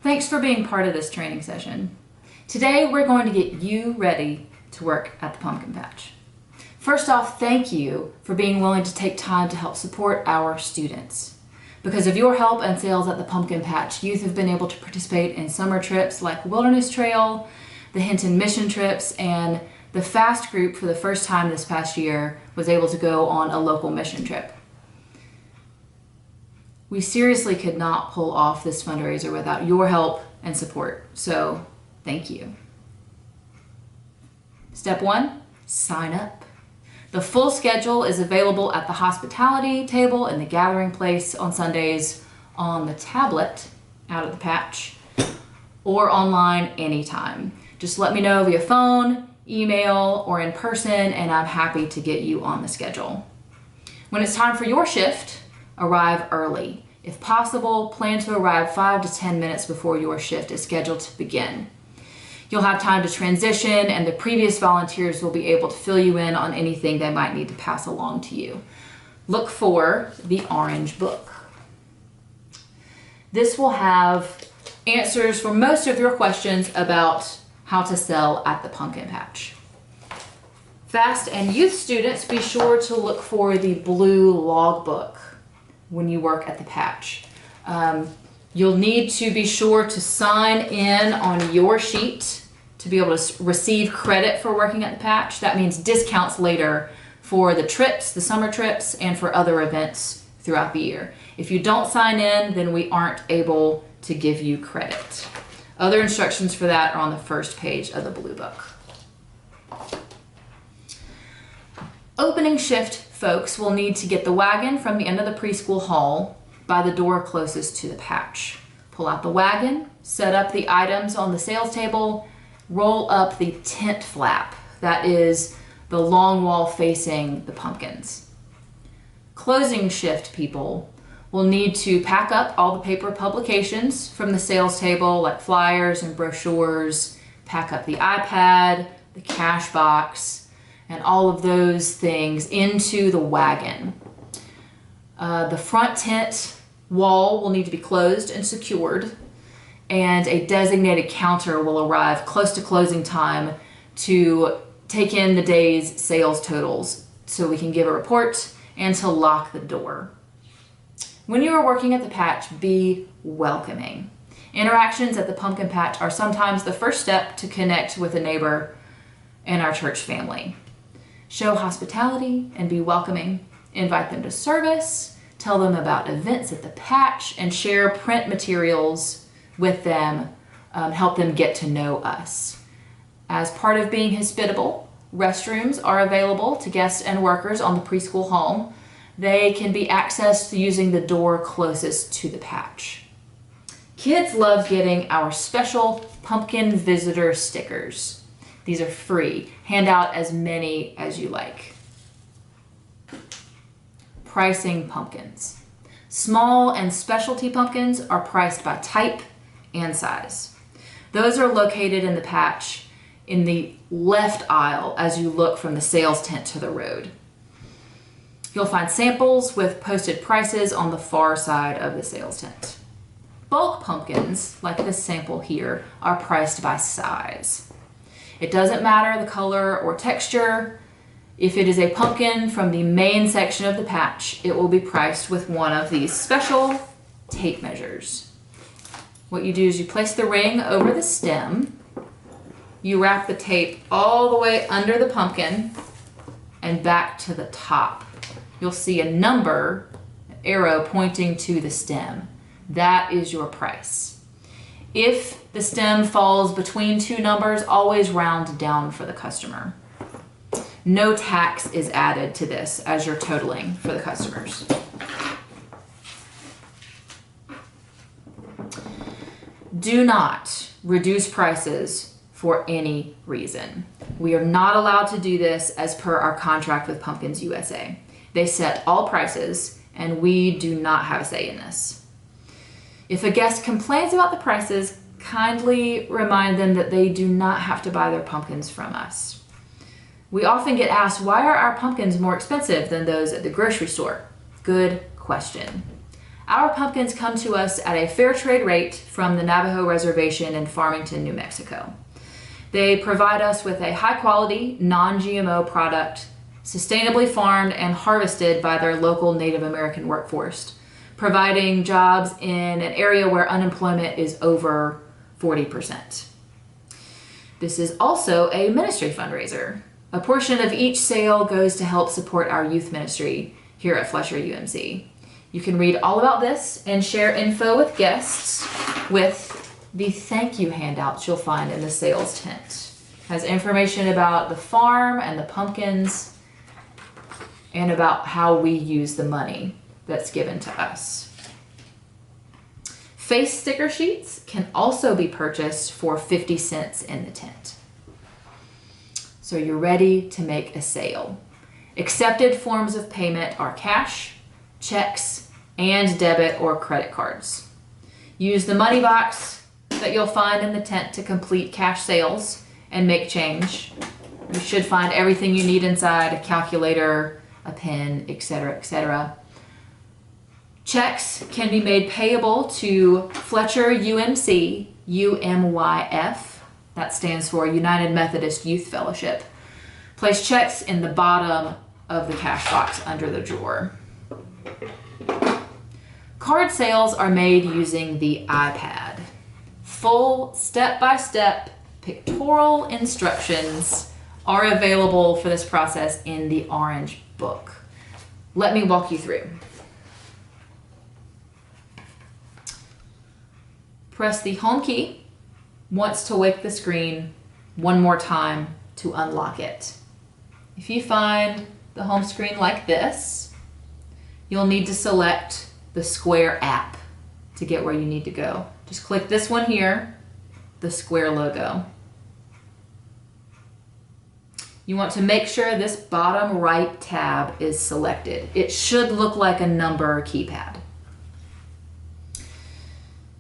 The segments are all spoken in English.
Thanks for being part of this training session. Today we're going to get you ready to work at the pumpkin patch. First off, thank you for being willing to take time to help support our students. Because of your help and sales at the pumpkin patch, youth have been able to participate in summer trips like Wilderness Trail, the Hinton Mission trips, and the FAST group for the first time this past year was able to go on a local mission trip. We seriously could not pull off this fundraiser without your help and support, so thank you. Step 1, sign up. The full schedule is available at the hospitality table in the gathering place on Sundays, on the tablet out of the patch, or online anytime. Just let me know via phone, email, or in person, and I'm happy to get you on the schedule. When it's time for your shift, arrive early. If possible, plan to arrive 5 to 10 minutes before your shift is scheduled to begin. You'll have time to transition, and the previous volunteers will be able to fill you in on anything they might need to pass along to you. Look for the orange book. This will have answers for most of your questions about how to sell at the pumpkin patch. FAST and youth students, be sure to look for the blue logbook when you work at the patch. You'll need to be sure to sign in on your sheet to be able to receive credit for working at the patch. That means discounts later for the trips, the summer trips, and for other events throughout the year. If you don't sign in, then we aren't able to give you credit. Other instructions for that are on the first page of the blue book. Opening shift folks will need to get the wagon from the end of the preschool hall by the door closest to the patch. Pull out the wagon, set up the items on the sales table, roll up the tent flap, that is the long wall facing the pumpkins. Closing shift people will need to pack up all the paper publications from the sales table like flyers and brochures, pack up the iPad, the cash box, and all of those things into the wagon. The front tent wall will need to be closed and secured, and a designated counter will arrive close to closing time to take in the day's sales totals so we can give a report and to lock the door. When you are working at the patch, be welcoming. Interactions at the pumpkin patch are sometimes the first step to connect with a neighbor and our church family. Show hospitality and be welcoming. Invite them to service. Tell them about events at the patch and share print materials with them. Help them get to know us. As part of being hospitable, restrooms are available to guests and workers on the preschool hall. They can be accessed using the door closest to the patch. Kids love getting our special pumpkin visitor stickers. These are free. Hand out as many as you like. Pricing pumpkins. Small and specialty pumpkins are priced by type and size. Those are located in the patch in the left aisle as you look from the sales tent to the road. You'll find samples with posted prices on the far side of the sales tent. Bulk pumpkins, like this sample here, are priced by size. It doesn't matter the color or texture. If it is a pumpkin from the main section of the patch, it will be priced with one of these special tape measures. What you do is you place the ring over the stem, you wrap the tape all the way under the pumpkin and back to the top. You'll see a number, an arrow pointing to the stem. That is your price. If the stem falls between two numbers, always round down for the customer. No tax is added to this as you're totaling for the customers. Do not reduce prices for any reason. We are not allowed to do this as per our contract with Pumpkins USA. They set all prices and we do not have a say in this. If a guest complains about the prices, kindly remind them that they do not have to buy their pumpkins from us. We often get asked, why are our pumpkins more expensive than those at the grocery store? Good question. Our pumpkins come to us at a fair trade rate from the Navajo Reservation in Farmington, New Mexico. They provide us with a high-quality, non-GMO product, sustainably farmed and harvested by their local Native American workforce, providing jobs in an area where unemployment is over 40%. This is also a ministry fundraiser. A portion of each sale goes to help support our youth ministry here at Fletcher UMC. You can read all about this and share info with guests with the thank you handouts you'll find in the sales tent. It has information about the farm and the pumpkins and about how we use the money that's given to us. Face sticker sheets can also be purchased for 50 cents in the tent. So you're ready to make a sale. Accepted forms of payment are cash, checks, and debit or credit cards. Use the money box that you'll find in the tent to complete cash sales and make change. You should find everything you need inside: a calculator, a pen, etc., etc. Checks can be made payable to Fletcher UMC, UMYF. That stands for United Methodist Youth Fellowship. Place checks in the bottom of the cash box under the drawer. Card sales are made using the iPad. Full step-by-step pictorial instructions are available for this process in the orange book. Let me walk you through. Press the home key once to wake the screen, one more time to unlock it. If you find the home screen like this, you'll need to select the Square app to get where you need to go. Just click this one here, the Square logo. You want to make sure this bottom right tab is selected. It should look like a number keypad.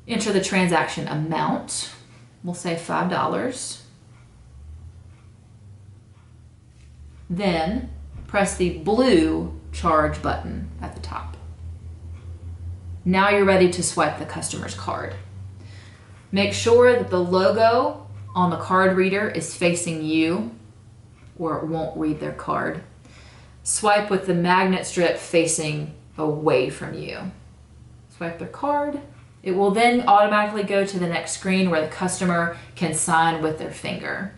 Enter the transaction amount. We'll say $5. Then press the blue charge button at the top. Now you're ready to swipe the customer's card. Make sure that the logo on the card reader is facing you, or it won't read their card. Swipe with the magnet strip facing away from you. Swipe their card. It will then automatically go to the next screen where the customer can sign with their finger.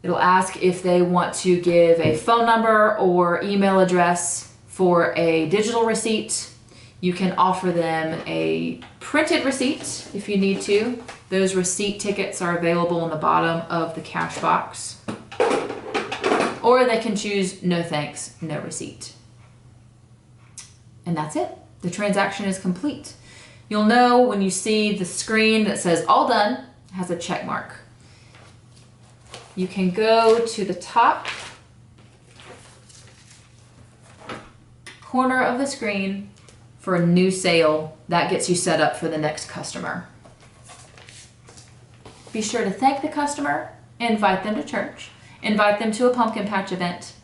It'll ask if they want to give a phone number or email address for a digital receipt. You can offer them a printed receipt if you need to. Those receipt tickets are available in the bottom of the cash box. Or they can choose no thanks, no receipt. And that's it. The transaction is complete. You'll know when you see the screen that says all done, has a check mark. You can go to the top corner of the screen for a new sale. That gets you set up for the next customer. Be sure to thank the customer, invite them to church, invite them to a pumpkin patch event.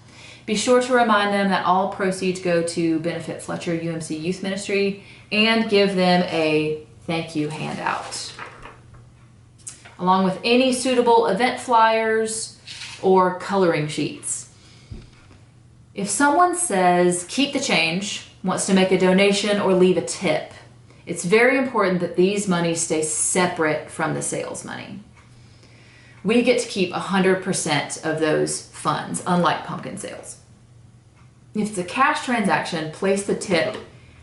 Be sure to remind them that all proceeds go to benefit Fletcher UMC Youth Ministry, and give them a thank you handout, along with any suitable event flyers or coloring sheets. If someone says keep the change, wants to make a donation or leave a tip, it's very important that these monies stay separate from the sales money. We get to keep 100% of those funds, unlike pumpkin sales. If it's a cash transaction, place the tip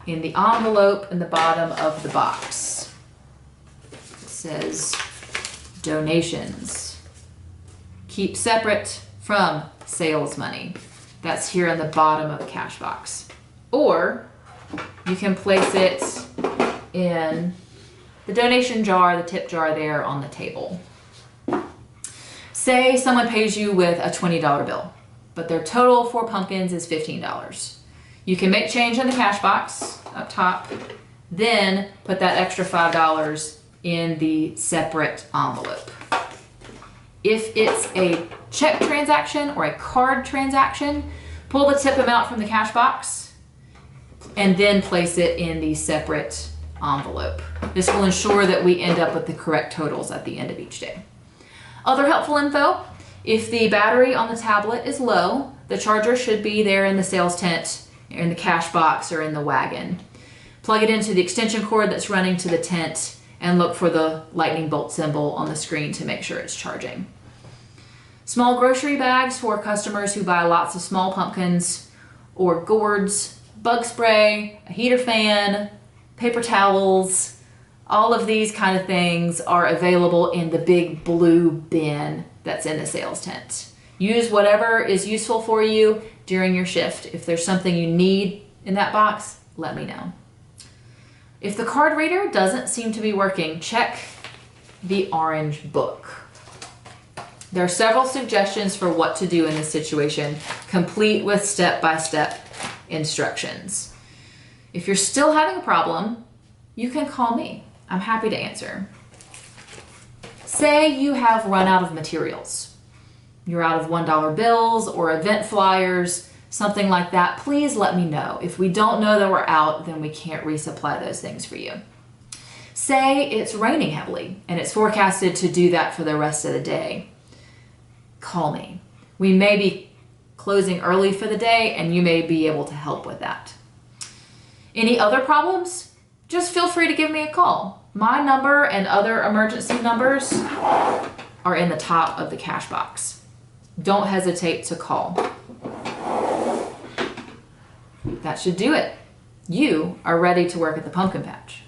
in the envelope in the bottom of the box. It says donations. Keep separate from sales money. That's here in the bottom of the cash box. Or you can place it in the donation jar, the tip jar there on the table. Say someone pays you with a $20 bill, but their total for pumpkins is $15. You can make change in the cash box up top, then put that extra $5 in the separate envelope. If it's a check transaction or a card transaction, pull the tip amount from the cash box, and then place it in the separate envelope. This will ensure that we end up with the correct totals at the end of each day. Other helpful info: if the battery on the tablet is low, the charger should be there in the sales tent, in the cash box, or in the wagon. Plug it into the extension cord that's running to the tent and look for the lightning bolt symbol on the screen to make sure it's charging. Small grocery bags for customers who buy lots of small pumpkins or gourds, bug spray, a heater fan, paper towels, all of these kind of things are available in the big blue bin that's in the sales tent. Use whatever is useful for you during your shift. If there's something you need in that box, let me know. If the card reader doesn't seem to be working, check the orange book. There are several suggestions for what to do in this situation, complete with step-by-step instructions. If you're still having a problem, you can call me. I'm happy to answer. Say you have run out of materials. You're out of $1 bills or event flyers, something like that. Please let me know. If we don't know that we're out, then we can't resupply those things for you. Say it's raining heavily and it's forecasted to do that for the rest of the day. Call me. We may be closing early for the day and you may be able to help with that. Any other problems? Just feel free to give me a call. My number and other emergency numbers are in the top of the cash box. Don't hesitate to call. That should do it. You are ready to work at the pumpkin patch.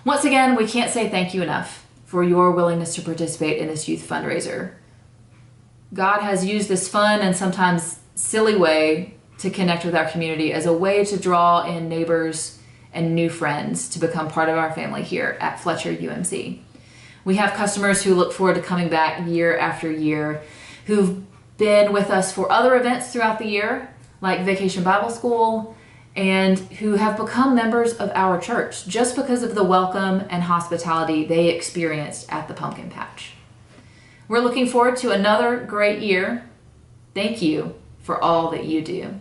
Once again, we can't say thank you enough for your willingness to participate in this youth fundraiser. God has used this fun and sometimes silly way to connect with our community as a way to draw in neighbors and new friends to become part of our family here at Fletcher UMC. We have customers who look forward to coming back year after year, who've been with us for other events throughout the year, like Vacation Bible School, and who have become members of our church just because of the welcome and hospitality they experienced at the pumpkin patch. We're looking forward to another great year. Thank you for all that you do.